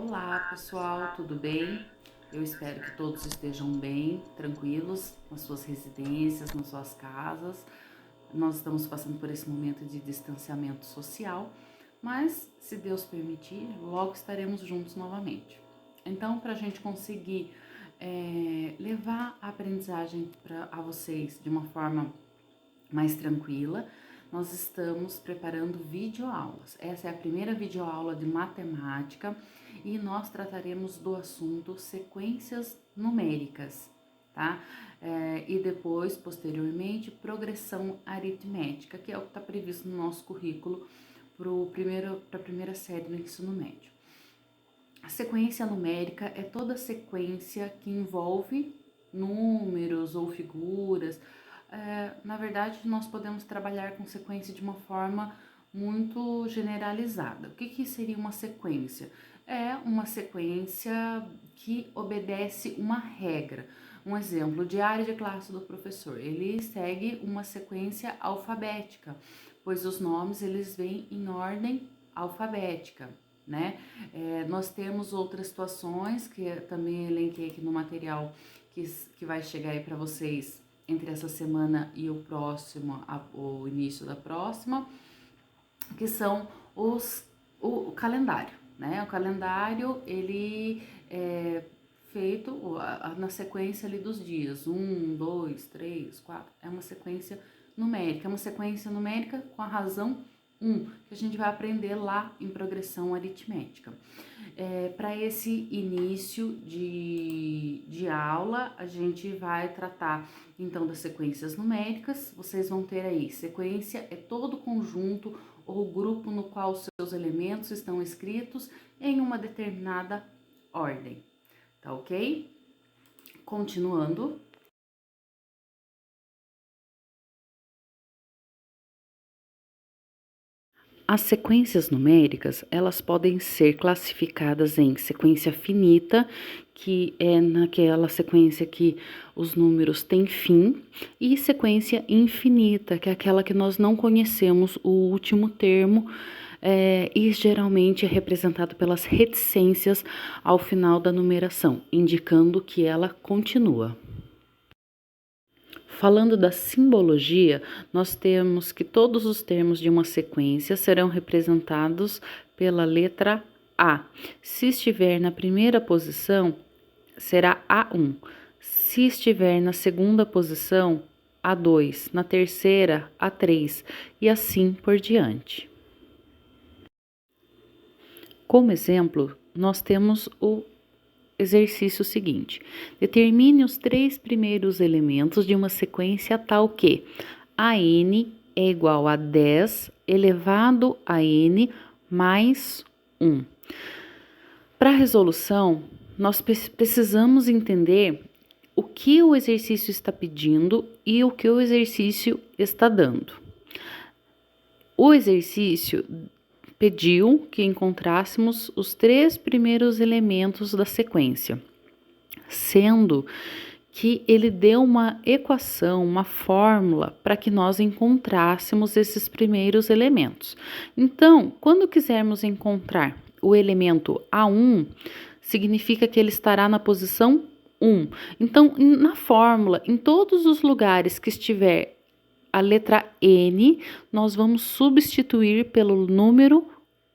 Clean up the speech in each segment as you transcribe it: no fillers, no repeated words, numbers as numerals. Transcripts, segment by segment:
Olá pessoal, tudo bem? Eu espero que todos estejam bem, tranquilos nas suas residências, nas suas casas. Nós estamos passando por esse momento de distanciamento social, mas se Deus permitir, logo estaremos juntos novamente. Então, para a gente conseguir levar a aprendizagem a vocês de uma forma mais tranquila, nós estamos preparando videoaulas. Essa é a primeira videoaula de matemática e nós trataremos do assunto sequências numéricas, tá? E depois, posteriormente, progressão aritmética, que é o que está previsto no nosso currículo para a primeira série do ensino médio. A sequência numérica é toda sequência que envolve números ou figuras. Na verdade, nós podemos trabalhar com sequência de uma forma muito generalizada. O que seria uma sequência? É uma sequência que obedece uma regra. Um exemplo, o diário de classe do professor, ele segue uma sequência alfabética, pois os nomes eles vêm em ordem alfabética, né? Nós temos outras situações que eu também elenquei aqui no material que vai chegar aí para vocês entre essa semana e o início da próxima, que são o calendário, né? O calendário, ele é feito na sequência ali dos dias, 1, 2, 3, 4, é uma sequência numérica com a razão 1, que a gente vai aprender lá em progressão aritmética. Para esse início de aula, a gente vai tratar então das sequências numéricas. Vocês vão ter aí, sequência é todo conjunto ou grupo no qual seus elementos estão escritos em uma determinada ordem, tá ok? Continuando. As sequências numéricas, elas podem ser classificadas em sequência finita, que é naquela sequência que os números têm fim, e sequência infinita, que é aquela que nós não conhecemos o último termo, e geralmente é representado pelas reticências ao final da numeração, indicando que ela continua. Falando da simbologia, nós temos que todos os termos de uma sequência serão representados pela letra A. Se estiver na primeira posição, será A1. Se estiver na segunda posição, A2. Na terceira, A3. E assim por diante. Como exemplo, nós temos o exercício seguinte: determine os 3 primeiros elementos de uma sequência tal que AN é igual a 10 elevado a N mais 1. Para a resolução, nós precisamos entender o que o exercício está pedindo e o que o exercício está dando. O exercício pediu que encontrássemos os 3 primeiros elementos da sequência, sendo que ele deu uma equação, uma fórmula para que nós encontrássemos esses primeiros elementos. Então, quando quisermos encontrar o elemento A1, significa que ele estará na posição 1. Então, na fórmula, em todos os lugares que estiver a letra N, nós vamos substituir pelo número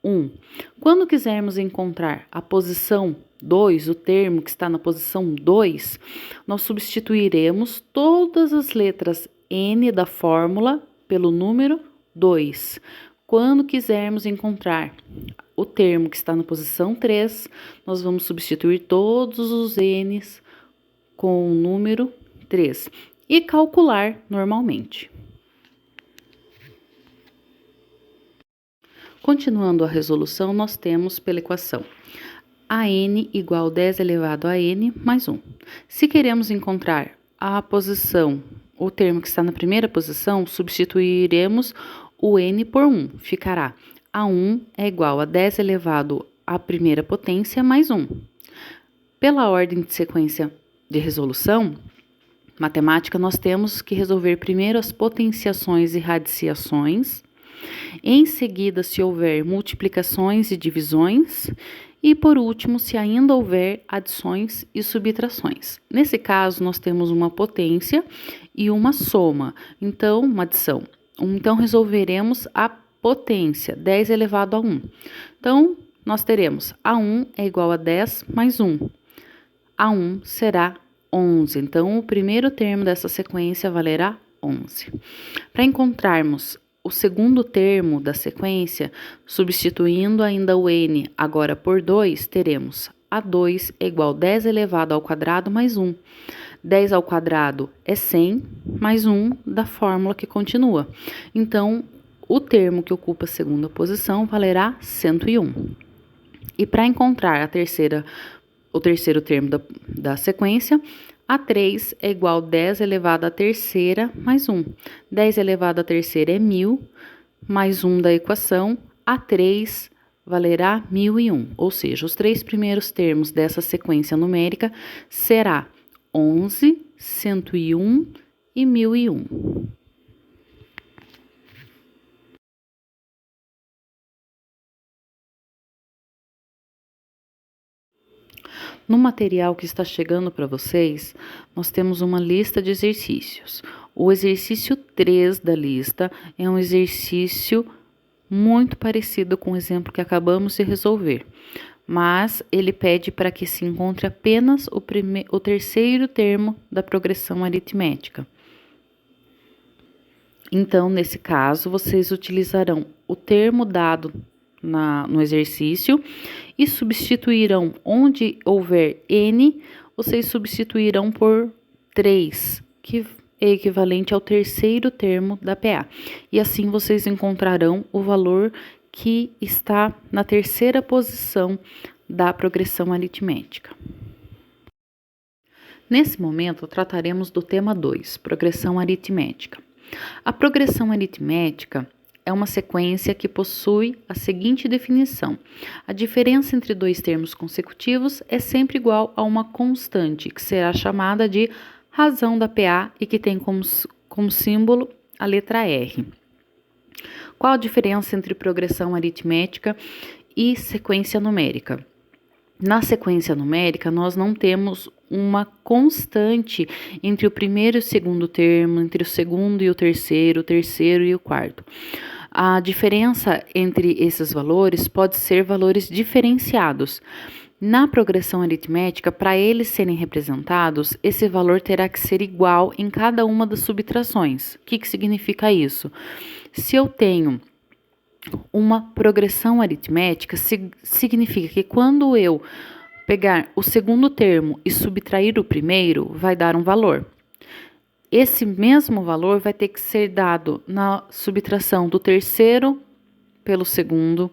1. Quando quisermos encontrar a posição 2, o termo que está na posição 2, nós substituiremos todas as letras N da fórmula pelo número 2. Quando quisermos encontrar o termo que está na posição 3, nós vamos substituir todos os N's com o número 3 e calcular normalmente. Continuando a resolução, nós temos pela equação AN igual 10 elevado a N mais 1. Se queremos encontrar a posição, o termo que está na primeira posição, substituiremos o N por 1. Ficará A1 é igual a 10 elevado à primeira potência mais 1. Pela ordem de sequência de resolução matemática, nós temos que resolver primeiro as potenciações e radiciações. Em seguida, se houver multiplicações e divisões, E por último, se ainda houver adições e subtrações. Nesse caso, nós temos uma potência e uma soma, então uma adição. Então, resolveremos a potência, 10 elevado a 1. Então, nós teremos A1 é igual a 10 mais 1. A1 será 11. Então, o primeiro termo dessa sequência valerá 11. Para encontrarmos o segundo termo da sequência, substituindo ainda o n agora por 2, teremos A2 é igual a 10 elevado ao quadrado mais 1. 10 ao quadrado é 100, mais 1 da fórmula que continua. Então, o termo que ocupa a segunda posição valerá 101. E para encontrar o terceiro termo da sequência, A3 é igual a 10 elevado à terceira mais 1. 10 elevado à terceira é 1000, mais 1 da equação, A3 valerá 1001. Ou seja, os três primeiros termos dessa sequência numérica será 11, 101 e 1001. No material que está chegando para vocês, nós temos uma lista de exercícios. O exercício 3 da lista é um exercício muito parecido com o exemplo que acabamos de resolver, mas ele pede para que se encontre apenas o terceiro termo da progressão aritmética. Então, nesse caso, vocês utilizarão o termo dado no exercício e substituirão onde houver n, vocês substituirão por 3, que é equivalente ao terceiro termo da PA. E assim vocês encontrarão o valor que está na terceira posição da progressão aritmética. Nesse momento, trataremos do tema 2, progressão aritmética. A progressão aritmética é uma sequência que possui a seguinte definição: a diferença entre dois termos consecutivos é sempre igual a uma constante, que será chamada de razão da PA e que tem como símbolo a letra R. Qual a diferença entre progressão aritmética e sequência numérica? Na sequência numérica, nós não temos uma constante entre o primeiro e o segundo termo, entre o segundo e o terceiro e o quarto. A diferença entre esses valores pode ser valores diferenciados. Na progressão aritmética, para eles serem representados, esse valor terá que ser igual em cada uma das subtrações. O que significa isso? Se eu tenho uma progressão aritmética, significa que quando eu pegar o segundo termo e subtrair o primeiro, vai dar um valor. Esse mesmo valor vai ter que ser dado na subtração do terceiro pelo segundo,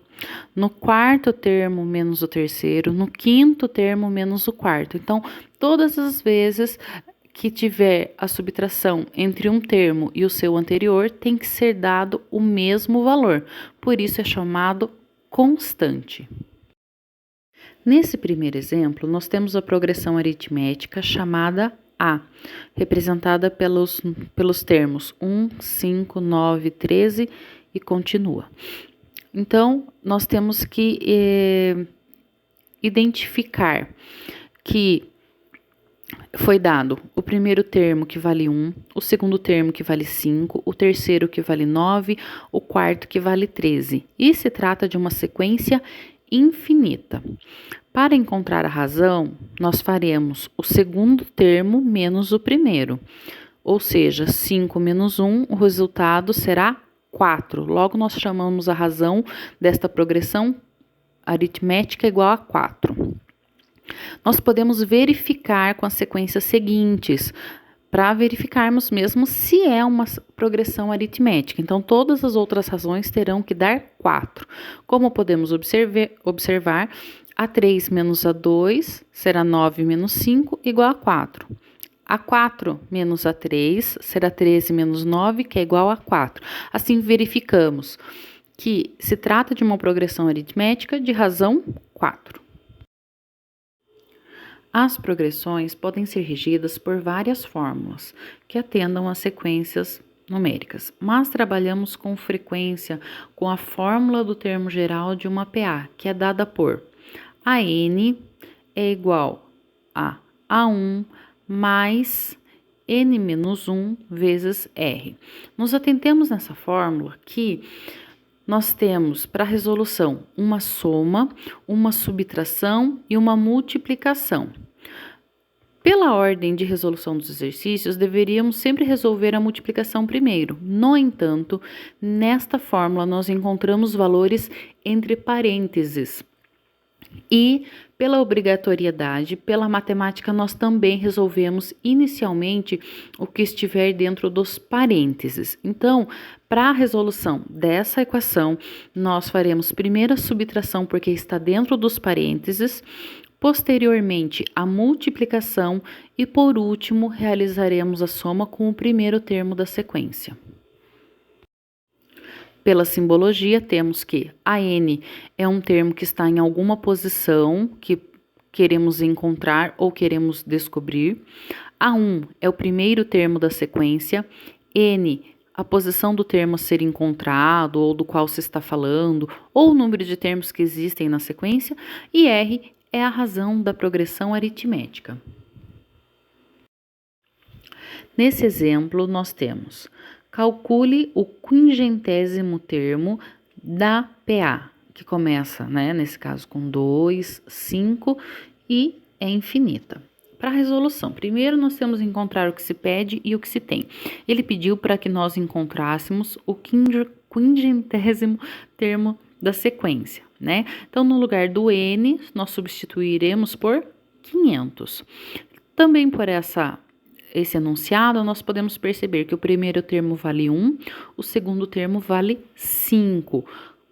no quarto termo menos o terceiro, no quinto termo menos o quarto. Então, todas as vezes que tiver a subtração entre um termo e o seu anterior, tem que ser dado o mesmo valor. Por isso é chamado constante. Nesse primeiro exemplo, nós temos a progressão aritmética chamada A, representada pelos termos 1, 5, 9, 13 e continua. Então, nós temos que identificar que foi dado o primeiro termo que vale 1, o segundo termo que vale 5, o terceiro que vale 9, o quarto que vale 13. E se trata de uma sequência infinita. Para encontrar a razão, nós faremos o segundo termo menos o primeiro. Ou seja, 5 menos 1, o resultado será 4. Logo, nós chamamos a razão desta progressão aritmética igual a 4. Nós podemos verificar com as sequências seguintes, para verificarmos mesmo se é uma progressão aritmética. Então, todas as outras razões terão que dar 4. Como podemos observar, A3 menos A2 será 9 menos 5 igual a 4. A4 menos A3 será 13 menos 9, que é igual a 4. Assim, verificamos que se trata de uma progressão aritmética de razão 4. As progressões podem ser regidas por várias fórmulas que atendam às sequências numéricas, mas trabalhamos com frequência com a fórmula do termo geral de uma PA, que é dada por AN é igual a A1 mais N menos 1 vezes R. Nos atentemos nessa fórmula que nós temos para resolução uma soma, uma subtração e uma multiplicação. Pela ordem de resolução dos exercícios, deveríamos sempre resolver a multiplicação primeiro. No entanto, nesta fórmula nós encontramos valores entre parênteses. E, pela obrigatoriedade, pela matemática, nós também resolvemos inicialmente o que estiver dentro dos parênteses. Então, para a resolução dessa equação, nós faremos primeiro a subtração porque está dentro dos parênteses, posteriormente a multiplicação e, por último, realizaremos a soma com o primeiro termo da sequência. Pela simbologia, temos que a N é um termo que está em alguma posição que queremos encontrar ou queremos descobrir. A1 é o primeiro termo da sequência. N, a posição do termo a ser encontrado ou do qual se está falando, ou o número de termos que existem na sequência. E R é a razão da progressão aritmética. Nesse exemplo, nós temos: calcule o quingentésimo termo da PA, que começa, nesse caso, com 2, 5 e é infinita. Para a resolução, primeiro nós temos que encontrar o que se pede e o que se tem. Ele pediu para que nós encontrássemos o quingentésimo termo da sequência, Então, no lugar do N, nós substituiremos por 500. Também por esse enunciado, nós podemos perceber que o primeiro termo vale 1, o segundo termo vale 5.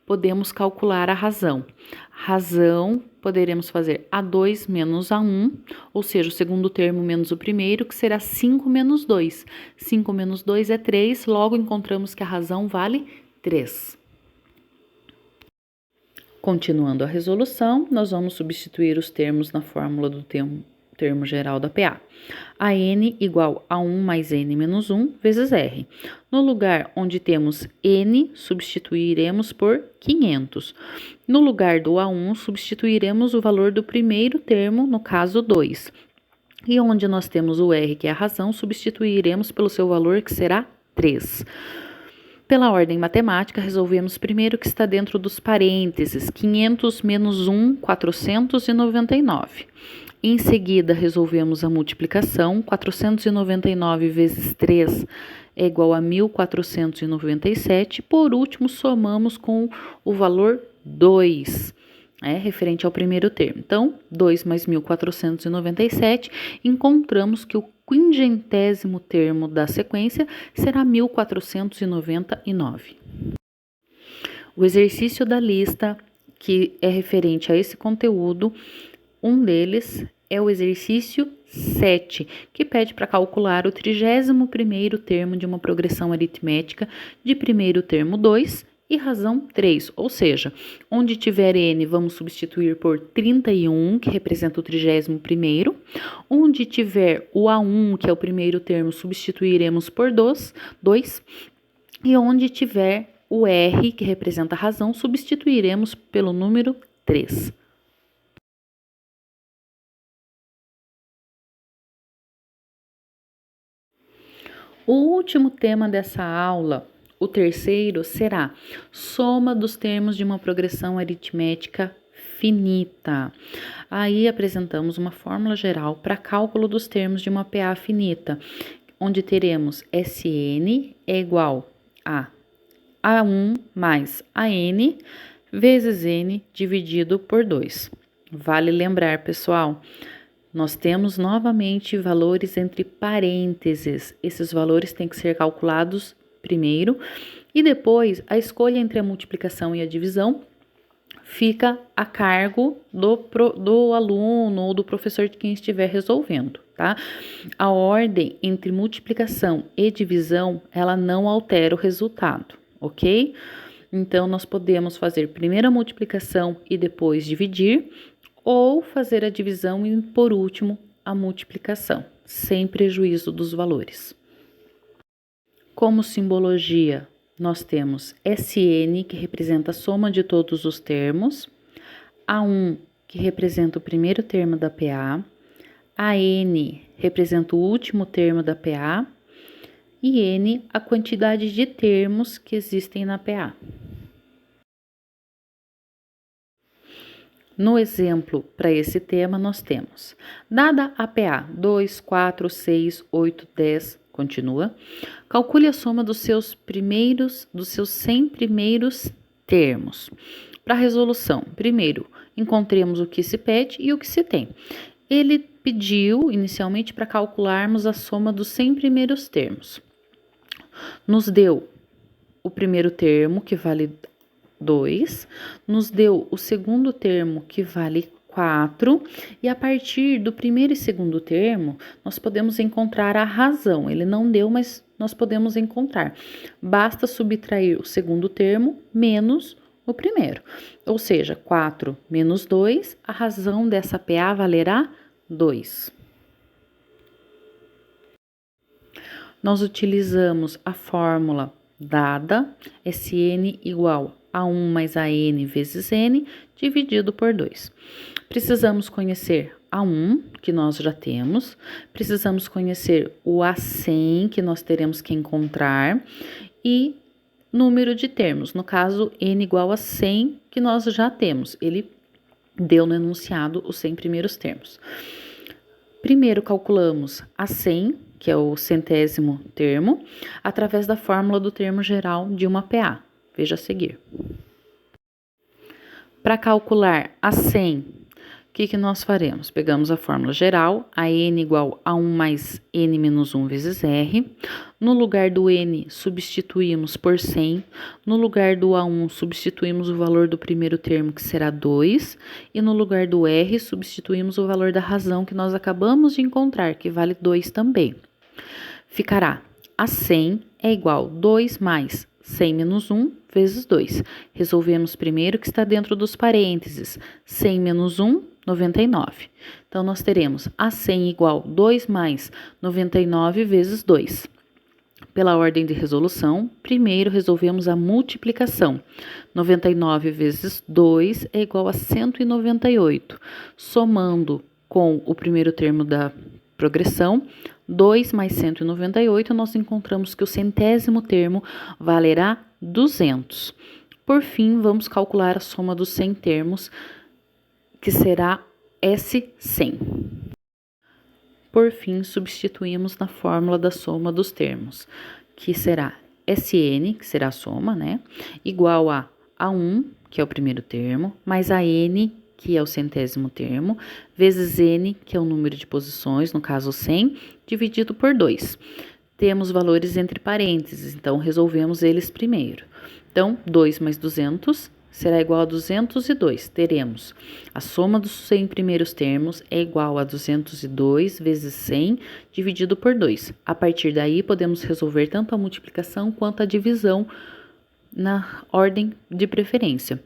Podemos calcular a razão. Razão, poderemos fazer A2 menos A1, ou seja, o segundo termo menos o primeiro, que será 5 menos 2. 5 menos 2 é 3, logo encontramos que a razão vale 3. Continuando a resolução, nós vamos substituir os termos na fórmula do termo geral da PA. A N igual a 1 mais N menos 1 vezes R. No lugar onde temos N, substituiremos por 500. No lugar do A1, substituiremos o valor do primeiro termo, no caso 2. E onde nós temos o R, que é a razão, substituiremos pelo seu valor, que será 3. Pela ordem matemática, resolvemos primeiro o que está dentro dos parênteses, 500 menos 1, 499. Em seguida, resolvemos a multiplicação, 499 vezes 3 é igual a 1.497. Por último, somamos com o valor 2, referente ao primeiro termo. Então, 2 mais 1.497, encontramos que o quingentésimo termo da sequência será 1.499. O exercício da lista, que é referente a esse conteúdo, um deles é o exercício 7, que pede para calcular o 31º termo de uma progressão aritmética de primeiro termo 2 e razão 3, ou seja, onde tiver N, vamos substituir por 31, que representa o 31º. Onde tiver o A1, que é o primeiro termo, substituiremos por 2. E onde tiver o R, que representa a razão, substituiremos pelo número 3. O último tema dessa aula, o terceiro, será soma dos termos de uma progressão aritmética finita. Aí apresentamos uma fórmula geral para cálculo dos termos de uma PA finita, onde teremos Sn é igual a A1 mais AN vezes N dividido por 2. Vale lembrar, pessoal, nós temos novamente valores entre parênteses. Esses valores têm que ser calculados primeiro e depois a escolha entre a multiplicação e a divisão fica a cargo do aluno ou do professor de quem estiver resolvendo, tá? A ordem entre multiplicação e divisão, ela não altera o resultado, ok? Então, nós podemos fazer primeiro a multiplicação e depois dividir, ou fazer a divisão e, por último, a multiplicação, sem prejuízo dos valores. Como simbologia, nós temos Sn, que representa a soma de todos os termos. A1 que representa o primeiro termo da PA, a N representa o último termo da PA e N a quantidade de termos que existem na PA. No exemplo, para esse tema, nós temos, dada a PA 2, 4, 6, 8, 10, continua, calcule a soma dos seus 100 primeiros termos. Para resolução, primeiro, encontremos o que se pede e o que se tem. Ele pediu inicialmente para calcularmos a soma dos 100 primeiros termos. Nos deu o primeiro termo, que vale 2, nos deu o segundo termo, que vale 4, e a partir do primeiro e segundo termo, nós podemos encontrar a razão. Ele não deu, mas nós podemos encontrar. Basta subtrair o segundo termo menos o primeiro. Ou seja, 4 menos 2, a razão dessa PA valerá 2. Nós utilizamos a fórmula dada, Sn igual a 1 mais a n vezes n, dividido por 2. Precisamos conhecer a 1, que nós já temos, precisamos conhecer o A100, que nós teremos que encontrar, e número de termos, no caso, n igual a 100, que nós já temos. Ele deu no enunciado os 100 primeiros termos. Primeiro calculamos a 100, que é o centésimo termo, através da fórmula do termo geral de uma PA. Veja a seguir. Para calcular a 100, o que nós faremos? Pegamos a fórmula geral, a n igual a 1 mais n menos 1 vezes r. No lugar do n, substituímos por 100. No lugar do A1, substituímos o valor do primeiro termo, que será 2. E no lugar do r, substituímos o valor da razão que nós acabamos de encontrar, que vale 2 também. Ficará a 100 é igual a 2 mais 100 menos 1 vezes 2. Resolvemos primeiro o que está dentro dos parênteses. 100 menos 1, 99. Então, nós teremos a 100 igual a 2 mais 99 vezes 2. Pela ordem de resolução, primeiro resolvemos a multiplicação. 99 vezes 2 é igual a 198. Somando com o primeiro termo da progressão, 2 mais 198, nós encontramos que o centésimo termo valerá 200. Por fim, vamos calcular a soma dos 100 termos, que será S100. Por fim, substituímos na fórmula da soma dos termos, que será Sn, que será a soma, né? Igual a A1, que é o primeiro termo, mais a n, que é o centésimo termo, vezes n, que é o número de posições, no caso 100, dividido por 2. Temos valores entre parênteses, então resolvemos eles primeiro. Então, 2 mais 200 será igual a 202. Teremos a soma dos 100 primeiros termos é igual a 202 vezes 100 dividido por 2. A partir daí, podemos resolver tanto a multiplicação quanto a divisão na ordem de preferência.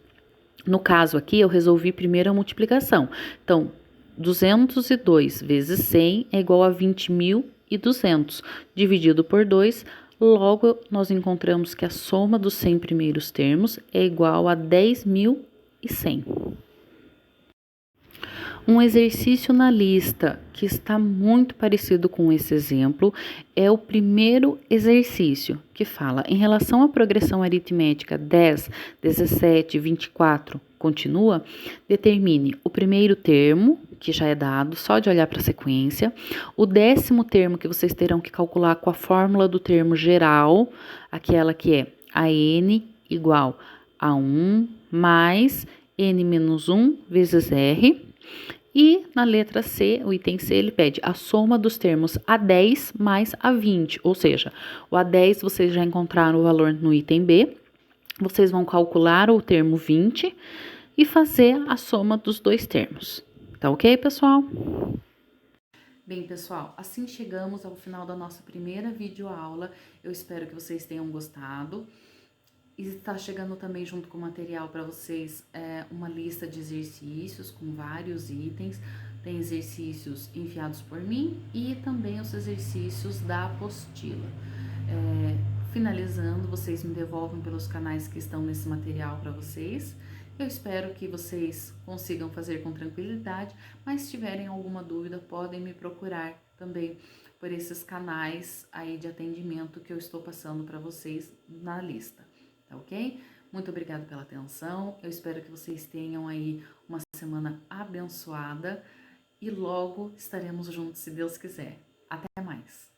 No caso aqui, eu resolvi primeiro a multiplicação. Então, 202 vezes 100 é igual a 20.200, dividido por 2. Logo, nós encontramos que a soma dos 100 primeiros termos é igual a 10.100. Um exercício na lista que está muito parecido com esse exemplo é o primeiro exercício, que fala em relação à progressão aritmética 10, 17, 24, continua, determine o primeiro termo, que já é dado, só de olhar para a sequência, o 10º termo que vocês terão que calcular com a fórmula do termo geral, aquela que é a n igual a 1 mais n menos 1 vezes r. E na letra C, o item C, ele pede a soma dos termos A10 mais A20, ou seja, o A10 vocês já encontraram o valor no item B, vocês vão calcular o termo 20 e fazer a soma dos dois termos. Tá ok, pessoal? Bem, pessoal, assim chegamos ao final da nossa primeira videoaula. Eu espero que vocês tenham gostado. E está chegando também junto com o material para vocês uma lista de exercícios com vários itens. Tem exercícios enviados por mim e também os exercícios da apostila. Finalizando, vocês me devolvem pelos canais que estão nesse material para vocês. Eu espero que vocês consigam fazer com tranquilidade, mas se tiverem alguma dúvida, podem me procurar também por esses canais aí de atendimento que eu estou passando para vocês na lista, tá ok? Muito obrigada pela atenção, eu espero que vocês tenham aí uma semana abençoada e logo estaremos juntos, se Deus quiser. Até mais!